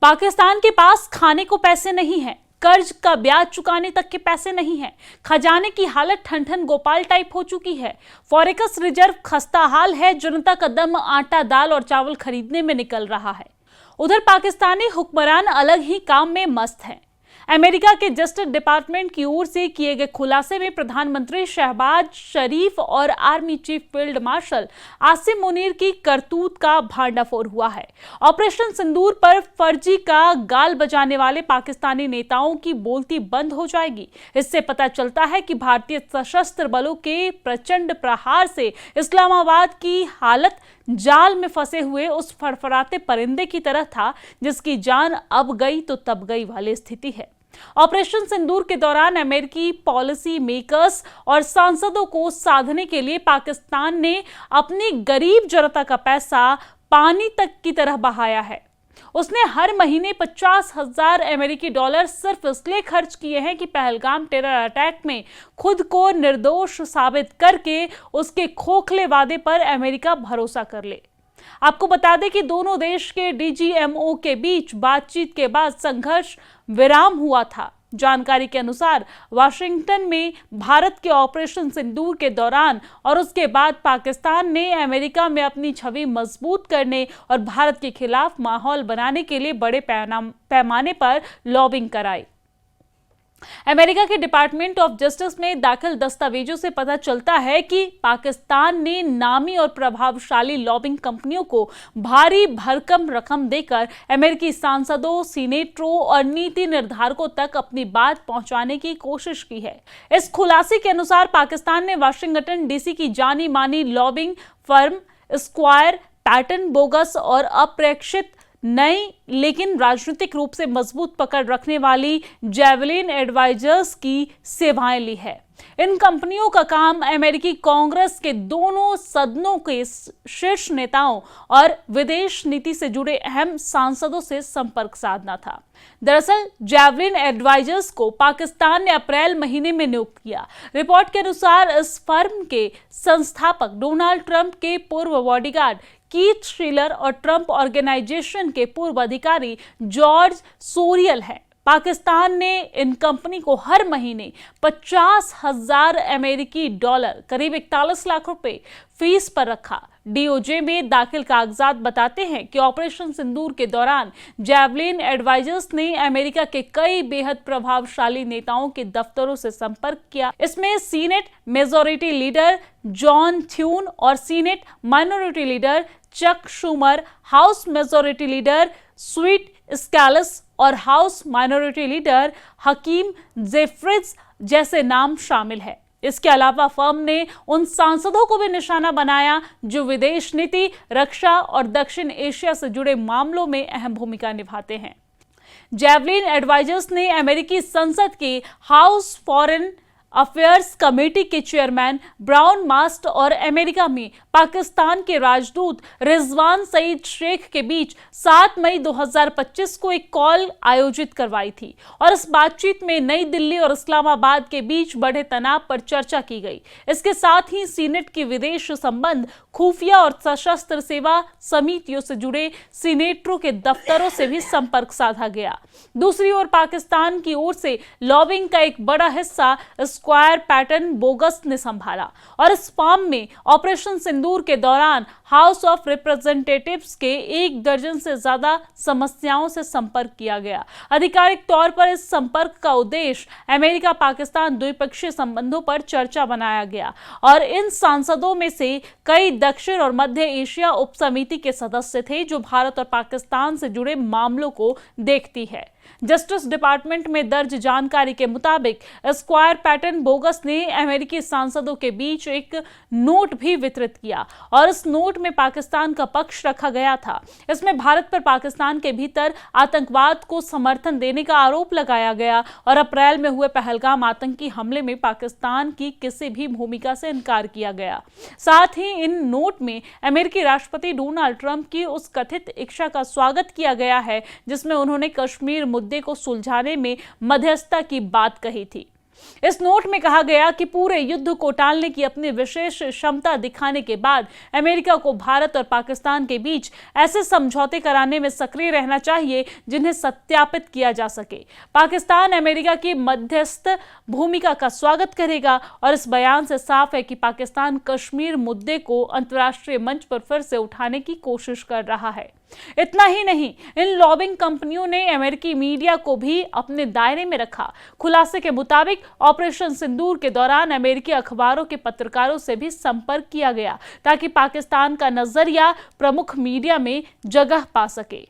पाकिस्तान के पास खाने को पैसे नहीं हैं, कर्ज का ब्याज चुकाने तक के पैसे नहीं हैं। खजाने की हालत ठन गोपाल टाइप हो चुकी है। फॉरेक्स रिजर्व खस्ता हाल है। जनता का दम आटा दाल और चावल खरीदने में निकल रहा है। उधर पाकिस्तानी हुक्मरान अलग ही काम में मस्त हैं। अमेरिका के जस्टिस डिपार्टमेंट की ओर से किए गए खुलासे में प्रधानमंत्री शहबाज शरीफ और army chief field marshal Asim Munir की करतूत का भांडाफोड़ हुआ है। ऑपरेशन सिंदूर पर फर्जी का गाल बजाने वाले पाकिस्तानी नेताओं की बोलती बंद हो जाएगी। इससे पता चलता है कि भारतीय सशस्त्र बलों के प्रचंड प्रहार से इस्लामाबाद की हालत जाल में फंसे हुए उस फड़फड़ाते परिंदे की तरह था जिसकी जान अब गई तो तब गई वाली स्थिति है। ऑपरेशन सिंदूर के दौरान अमेरिकी पॉलिसी मेकर्स और सांसदों को साधने के लिए पाकिस्तान ने अपनी गरीब जनता का पैसा पानी तक की तरह बहाया है। उसने हर महीने 50,000 अमेरिकी डॉलर सिर्फ इसलिए खर्च किए हैं कि पहलगाम टेरर अटैक में खुद को निर्दोष साबित करके उसके खोखले वादे पर अमेरिका भरोसा कर ले। आपको बता दें कि दोनों देश के डीजीएमओ के बीच बातचीत के बाद संघर्ष विराम हुआ था। जानकारी के अनुसार वाशिंगटन में भारत के ऑपरेशन सिंदूर के दौरान और उसके बाद पाकिस्तान ने अमेरिका में अपनी छवि मजबूत करने और भारत के खिलाफ माहौल बनाने के लिए बड़े पैमाने पर लॉबिंग कराई। अमेरिका के डिपार्टमेंट ऑफ जस्टिस में दाखिल दस्तावेजों से पता चलता है कि पाकिस्तान ने नामी और प्रभावशाली लॉबिंग कंपनियों को भारी भरकम रकम देकर अमेरिकी सांसदों, सीनेटरों और नीति निर्धारकों तक अपनी बात पहुंचाने की कोशिश की है। इस खुलासे के अनुसार पाकिस्तान ने वाशिंगटन डीसी की जानी मानी lobbying firm square pattern bogus और अप्रेक्षित नई लेकिन राजनीतिक रूप से मजबूत पकड़ रखने वाली जैवलिन एडवाइजर्स की सेवाएं ली है। इन कंपनियों का काम अमेरिकी कांग्रेस के दोनों सदनों के शीर्ष नेताओं और विदेश नीति से जुड़े अहम सांसदों से संपर्क साधना था। दरअसल जैवलिन एडवाइजर्स को पाकिस्तान ने अप्रैल महीने में नियुक्त किया। रिपोर्ट के अनुसार इस फर्म के संस्थापक डोनाल्ड ट्रंप के पूर्व बॉडीगार्ड कीथ शीलर और ट्रंप ऑर्गेनाइजेशन के पूर्व अधिकारी जॉर्ज सोरियल हैं। पाकिस्तान ने इन कंपनी को हर महीने 50,000 अमेरिकी डॉलर करीब 41 लाख रुपए फीस पर रखा। डीओजे में दाखिल कागजात बताते हैं कि ऑपरेशन सिंदूर के दौरान जैवलिन एडवाइजर्स ने अमेरिका के कई बेहद प्रभावशाली नेताओं के दफ्तरों से संपर्क किया। इसमें senate majority leader John Thune और senate minority leader Chuck Schumer, house majority leader Steve Scalise और house minority leader Hakeem Jeffries जैसे नाम शामिल है। इसके अलावा फर्म ने उन सांसदों को भी निशाना बनाया जो विदेश नीति, रक्षा और दक्षिण एशिया से जुड़े मामलों में अहम भूमिका निभाते हैं। जैवलिन एडवाइजर्स ने अमेरिकी संसद के हाउस फॉरेन अफेयर्स कमेटी के चेयरमैन ब्राउन मास्ट और अमेरिका में पाकिस्तान के राजदूत रिजवान सईद शेख के बीच 7 मई 2025 को एक कॉल आयोजित करवाई थी और इस बातचीत में नई दिल्ली और इस्लामाबाद के बीच बढ़े तनाव पर चर्चा की गई। इसके साथ ही सीनेट के विदेश संबंध, खुफिया और सशस्त्र सेवा समितियों से जुड़े सीनेटरों के दफ्तरों से भी संपर्क साधा गया। दूसरी ओर पाकिस्तान की ओर से लॉबिंग का एक बड़ा हिस्सा स्क्वायर पैटर्न बोगस ने संभाला और इस फॉर्म में ऑपरेशन सिंदूर के दौरान हाउस ऑफ रिप्रेजेंटेटिव्स के 1 दर्जन से ज्यादा समस्याओं से संपर्क किया गया। आधिकारिक तौर पर इस संपर्क का उद्देश्य अमेरिका पाकिस्तान द्विपक्षीय संबंधों पर चर्चा बनाया गया और इन सांसदों में से कई दक्षिण और मध्य एशिया उप समिति के सदस्य थे जो भारत और पाकिस्तान से जुड़े मामलों को देखती है। जस्टिस डिपार्टमेंट में दर्ज जानकारी के मुताबिक स्क्वायर पैटर्न बोगस ने अमेरिकी सांसदों के बीच एक नोट भी वितरित किया और इस नोट में पाकिस्तान का पक्ष रखा गया था। इसमें भारत पर पाकिस्तान के भीतर आतंकवाद को समर्थन देने का आरोप लगाया गया और अप्रैल में हुए पहलगाम आतंकी हमले में पाकिस्तान की किसी भी भूमिका से इनकार किया गया। साथ ही इन नोट में अमेरिकी राष्ट्रपति डोनाल्ड ट्रंप की उस कथित इच्छा का स्वागत किया गया है जिसमें उन्होंने कश्मीर मुद्दे को सुलझाने में मध्यस्थता की बात कही थी। इस नोट में कहा गया कि पूरे युद्ध को टालने की अपनी विशेष क्षमता दिखाने के बाद अमेरिका को भारत और पाकिस्तान के बीच ऐसे समझौते कराने में सक्रिय रहना चाहिए जिन्हें सत्यापित किया जा सके। पाकिस्तान अमेरिका की मध्यस्थ भूमिका का स्वागत करेगा और इस बयान से साफ है कि पाकिस्तान कश्मीर मुद्दे को अंतर्राष्ट्रीय मंच पर फिर से उठाने की कोशिश कर रहा है। इतना ही नहीं, इन लॉबिंग कंपनियों ने अमेरिकी मीडिया को भी अपने दायरे में रखा। खुलासे के मुताबिक ऑपरेशन सिंदूर के दौरान अमेरिकी अखबारों के पत्रकारों से भी संपर्क किया गया ताकि पाकिस्तान का नजरिया प्रमुख मीडिया में जगह पा सके।